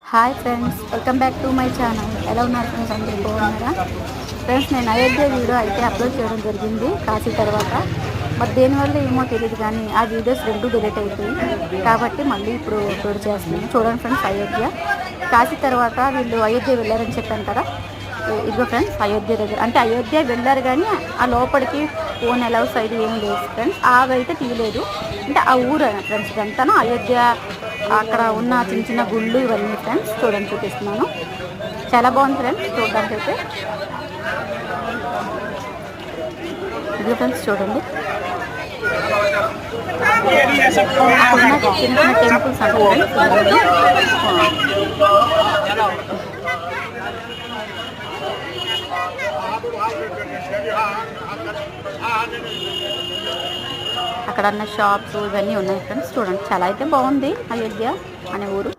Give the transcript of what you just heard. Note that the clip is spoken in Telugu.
Hi friends, welcome back to my channel. ఎలా ఉన్నారు ఫ్రెండ్స్? అందరూ బాగున్నారా ఫ్రెండ్స్? నేను అయోధ్య వీడియో అయితే అప్లోడ్ చేయడం జరిగింది కాశీ తర్వాత. మరి దేనివల్ల ఏమో తెలియదు కానీ ఆ వీడియోస్ రెండు డిలీట్ అయిపోయి, కాబట్టి మళ్ళీ ఇప్పుడు అప్లోడ్ చేస్తున్నాను. చూడండి ఫ్రెండ్స్, అయోధ్య కాశీ తర్వాత వీళ్ళు అయోధ్య వెళ్ళారని చెప్పాను కదా. ఇదిగో ఫ్రెండ్స్, అయోధ్య దగ్గర అంటే అయోధ్య వెళ్ళారు కానీ ఆ లోపలికి ఫోన్ అలౌ సైడ్ ఏం లేదు ఫ్రెండ్స్. అవైతే తీయలేదు. అంటే ఆ ఊరు ఫ్రెండ్స్ ఇదంతాను అయోధ్య. అక్కడ ఉన్న చిన్న చిన్న గుళ్ళు ఇవన్నీ ఫ్రెండ్స్ చూడండి, చూపిస్తున్నాను. చాలా బాగుంది ఫ్రెండ్స్ చూడడానికి అయితే. ఇది ఫ్రెండ్స్ చూడండి, అక్కడ చిన్న చిన్న టెంపుల్స్ అంటే అక్కడ ఉన్న షాప్స్ ఇవన్నీ ఉన్నాయి ఫ్రెండ్స్. చూడండి, చాలా అయితే బాగుంది అయోధ్య అనే ఊరు.